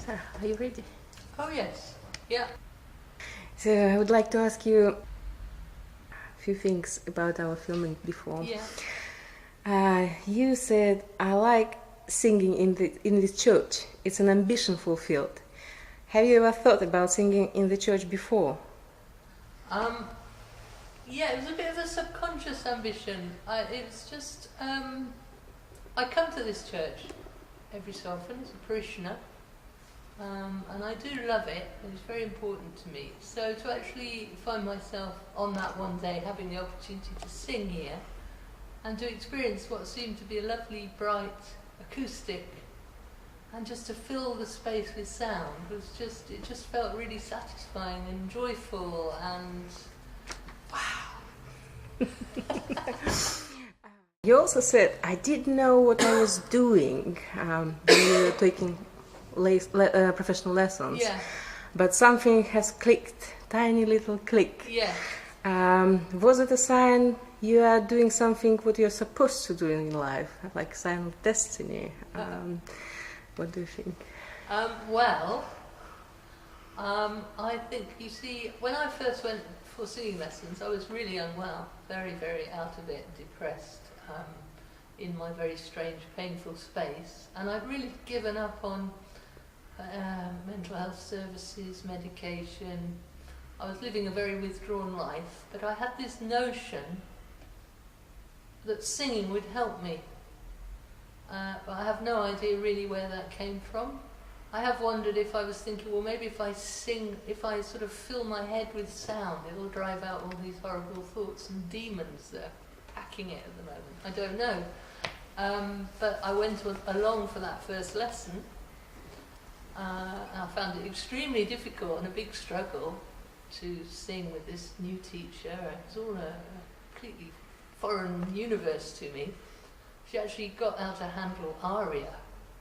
Sarah, are you ready? Oh yes, yeah. So I would like to ask you a few things about our filming before. Yeah. You said, I like singing in the church. It's an ambition fulfilled. Have you ever thought about singing in the church before? Yeah, it was a bit of a subconscious ambition. It's just, I come to this church every so often as a parishioner, and I do love it, and it's very important to me. So to actually find myself on that one day having the opportunity to sing here, and to experience what seemed to be a lovely, bright acoustic, and just to fill the space with sound it just felt really satisfying and joyful and wow. You also said, I didn't know what I was doing when you were taking professional lessons. Yeah. But something has clicked, tiny little click. Yeah. Was it a sign you are doing something what you're supposed to do in life, like a sign of destiny? What do you think? I think, you see, when I first went for singing lessons, I was really unwell, very, very out of it, depressed, in my very strange, painful space. And I'd really given up on mental health services, medication. I was living a very withdrawn life, but I had this notion that singing would help me. But I have no idea really where that came from. I have wondered if I was thinking, well, maybe if I sing, if I sort of fill my head with sound, it'll drive out all these horrible thoughts and demons that are packing it at the moment. I don't know. But I went along for that first lesson. And I found it extremely difficult and a big struggle to sing with this new teacher. It was all a completely foreign universe to me. She actually got out a handle aria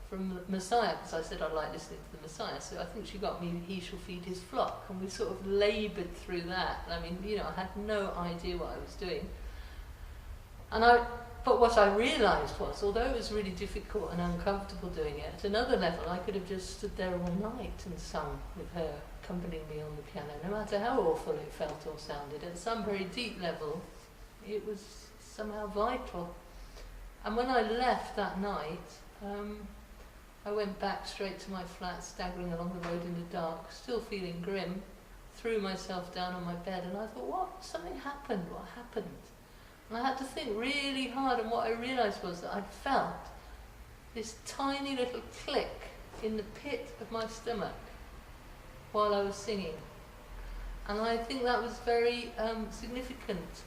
from the Messiah, because I said I like listening to the Messiah, so I think she got me He Shall Feed His Flock, and we sort of laboured through that. I mean, you know, I had no idea what I was doing. But what I realised was, although it was really difficult and uncomfortable doing it, at another level I could have just stood there all night and sung with her accompanying me on the piano, no matter how awful it felt or sounded. At some very deep level, it was somehow vital. And when I left that night, I went back straight to my flat, staggering along the road in the dark, still feeling grim, threw myself down on my bed, and I thought, what? Something happened. What happened? And I had to think really hard, and what I realised was that I felt this tiny little click in the pit of my stomach while I was singing. And I think that was very significant.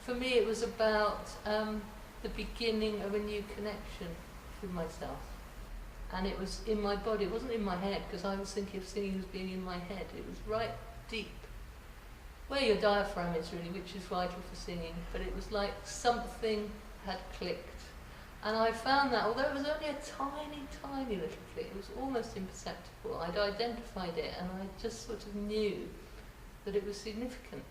For me, it was about the beginning of a new connection with myself. And it was in my body, it wasn't in my head, because I was thinking of singing as being in my head. It was right deep, where your diaphragm is really, which is vital for singing. But it was like something had clicked. And I found that, although it was only a tiny, tiny little click, it was almost imperceptible. I'd identified it, and I just sort of knew that it was significant.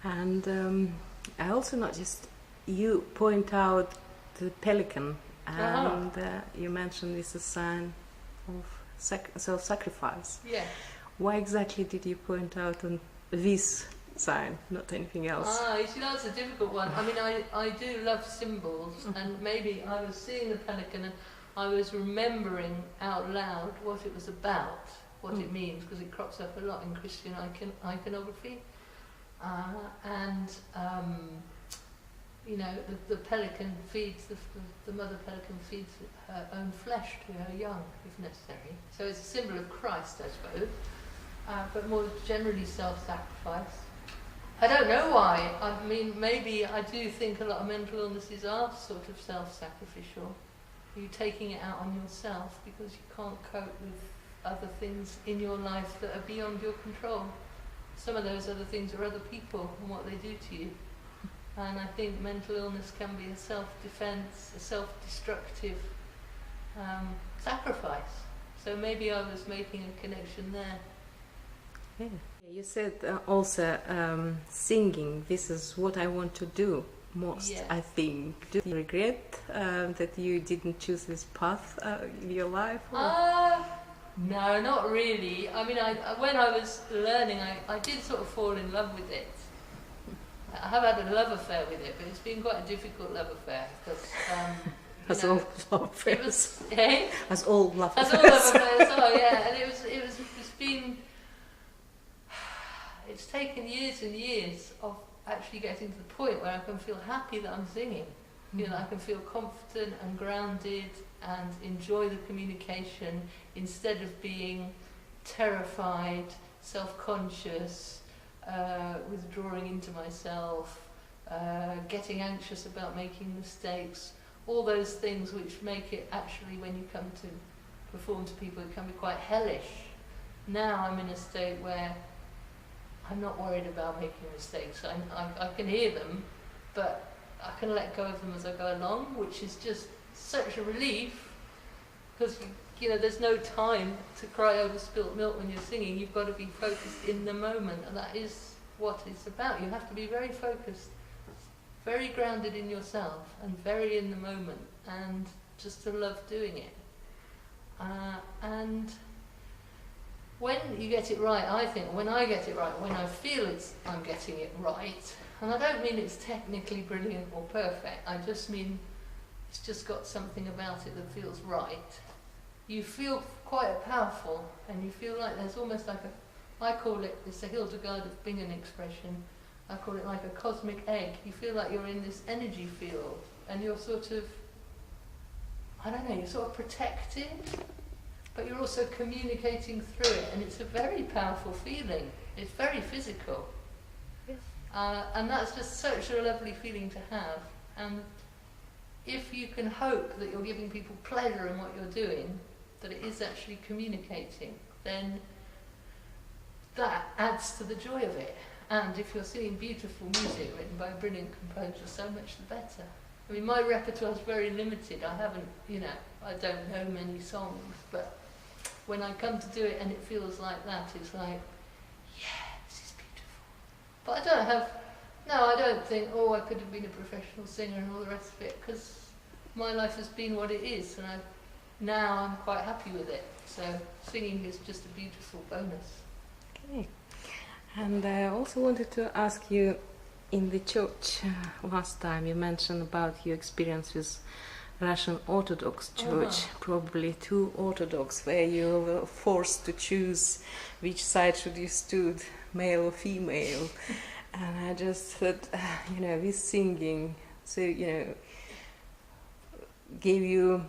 And I also noticed you point out the pelican, and you mentioned it's a sign of self-sacrifice. Yes. Why exactly did you point out on this sign, not anything else? You see, that's a difficult one. I mean, I do love symbols, and maybe I was seeing the pelican and I was remembering out loud what it was about, what it means, because it crops up a lot in Christian iconography. You know, the pelican feeds, the mother pelican feeds her own flesh to her young, if necessary. So it's a symbol of Christ, I suppose, but more generally self-sacrifice. I don't know why. I mean, maybe I do think a lot of mental illnesses are sort of self-sacrificial. You're taking it out on yourself because you can't cope with other things in your life that are beyond your control. Some of those other things are other people and what they do to you. And I think mental illness can be a self-defense, a self-destructive sacrifice. So maybe I was making a connection there. Yeah. You said also singing, this is what I want to do most, Yeah. I think. Do you regret that you didn't choose this path in your life? No, not really. I mean, when I was learning, I did sort of fall in love with it. I have had a love affair with it, but it's been quite a difficult love affair because, As all love affairs. it was, eh? As all love As affairs. all love affairs are, yeah. And it's taken years and years of actually getting to the point where I can feel happy that I'm singing. You know, I can feel confident and grounded and enjoy the communication instead of being terrified, self-conscious, withdrawing into myself, getting anxious about making mistakes, all those things which make it actually, when you come to perform to people, it can be quite hellish. Now I'm in a state where I'm not worried about making mistakes. I can hear them, but I can let go of them as I go along, which is just such a relief, because you know there's no time to cry over spilt milk when you're singing. You've got to be focused in the moment, and that is what it's about. You have to be very focused, very grounded in yourself, and very in the moment, and just to love doing it. And when you get it right, I think, when I get it right, when I feel I'm getting it right, and I don't mean it's technically brilliant or perfect, I just mean it's just got something about it that feels right, you feel quite powerful, and you feel like there's almost like I call it, it's a Hildegard of Bingen expression, I call it like a cosmic egg. You feel like you're in this energy field, and you're sort of, I don't know, you're sort of protected, but you're also communicating through it, and it's a very powerful feeling. It's very physical. Yes. And that's just such a lovely feeling to have. And if you can hope that you're giving people pleasure in what you're doing, that it is actually communicating, then that adds to the joy of it. And if you're singing beautiful music written by a brilliant composer, so much the better. I mean, my repertoire is very limited. I haven't, I don't know many songs, but when I come to do it and it feels like that, it's like, yeah, this is beautiful. But I don't think, I could have been a professional singer and all the rest of it, because my life has been what it is, and now I'm quite happy with it. So singing is just a beautiful bonus. Okay. And I also wanted to ask you, in the church last time you mentioned about your experience with Russian Orthodox Church, probably too Orthodox, where you were forced to choose which side should you stood, male or female. And I just thought, with singing, so, gave you,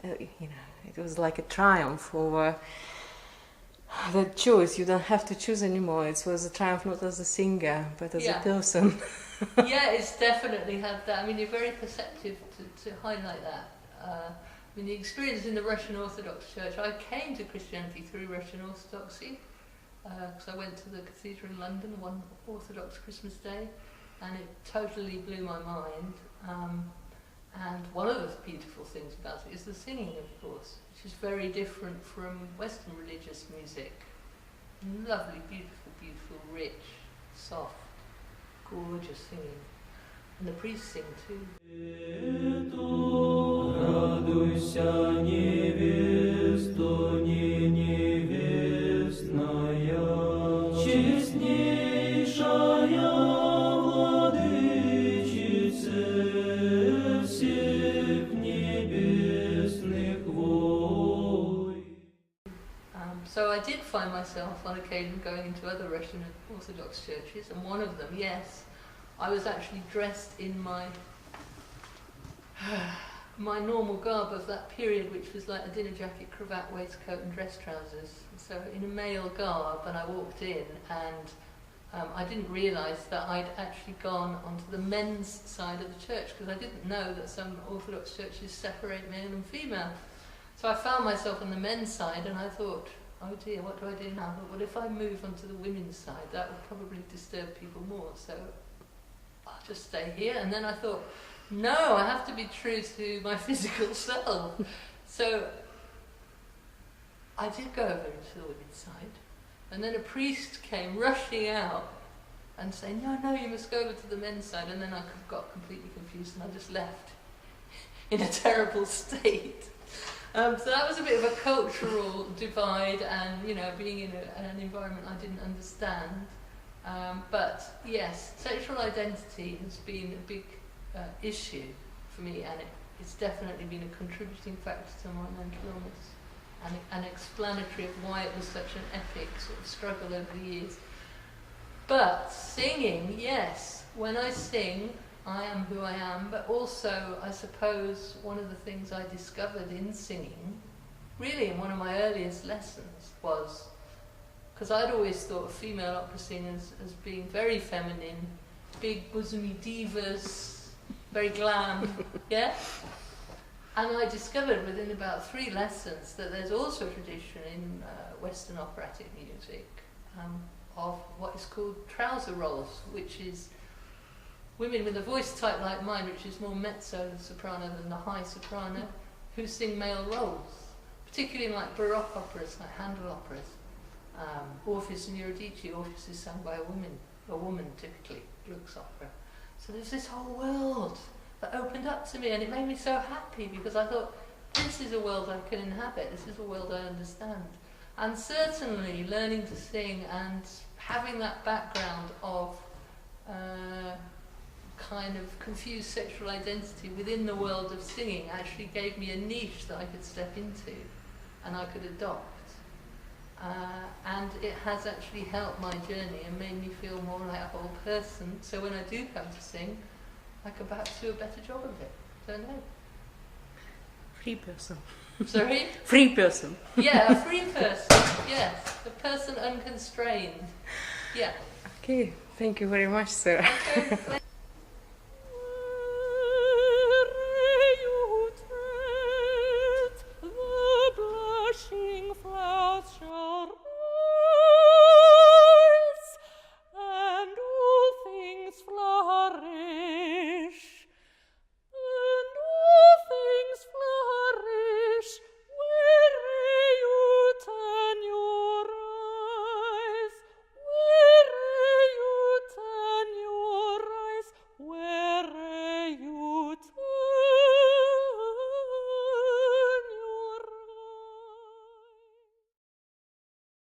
it was like a triumph over that choice. You don't have to choose anymore. It was a triumph not as a singer, but as a person. Yeah, it's definitely had that. I mean, you're very perceptive to highlight that. I mean, the experience in the Russian Orthodox Church, I came to Christianity through Russian Orthodoxy, because I went to the cathedral in London one Orthodox Christmas day, and it totally blew my mind. And one of the beautiful things about it is the singing, of course, which is very different from Western religious music. Lovely, beautiful, beautiful, rich, soft, gorgeous singing. And the priests sing too. So I did find myself on occasion going into other Russian Orthodox churches, and one of them, yes, I was actually dressed in my normal garb of that period, which was like a dinner jacket, cravat, waistcoat and dress trousers. So in a male garb, and I walked in, and I didn't realise that I'd actually gone onto the men's side of the church, because I didn't know that some Orthodox churches separate male and female. So I found myself on the men's side, and I thought, oh dear, what do I do now? I thought, well, if I move onto the women's side, that would probably disturb people more, so I'll just stay here. And then I thought, no, I have to be true to my physical self. So I did go over into the women's side, and then a priest came rushing out and saying, no, you must go over to the men's side, and then I got completely confused and I just left in a terrible state. So that was a bit of a cultural divide, and being in an environment I didn't understand. But yes, sexual identity has been a big issue for me, and it's definitely been a contributing factor to my mental illness, and explanatory of why it was such an epic sort of struggle over the years. But singing, yes, when I sing, I am who I am, but also I suppose one of the things I discovered in singing, really in one of my earliest lessons, was, because I'd always thought of female opera singers as being very feminine, big bosomy divas, very glam, yeah? And I discovered within about 3 lessons that there's also a tradition in Western operatic music of what is called trouser roles, which is women with a voice type like mine, which is more mezzo-soprano than the high soprano, who sing male roles, particularly in like Baroque operas, like Handel operas. Orpheus and Eurydice, Orpheus is sung by a woman typically, Gluck's opera. So there's this whole world that opened up to me, and it made me so happy, because I thought, this is a world I can inhabit, this is a world I understand. And certainly learning to sing and having that background of kind of confused sexual identity within the world of singing actually gave me a niche that I could step into and I could adopt. And it has actually helped my journey and made me feel more like a whole person. So when I do come to sing, I can perhaps do a better job of it. Don't know. Free person. Sorry? Free person. Yeah, a free person. Yes, a person unconstrained. Yeah. Okay, thank you very much, sir. Okay.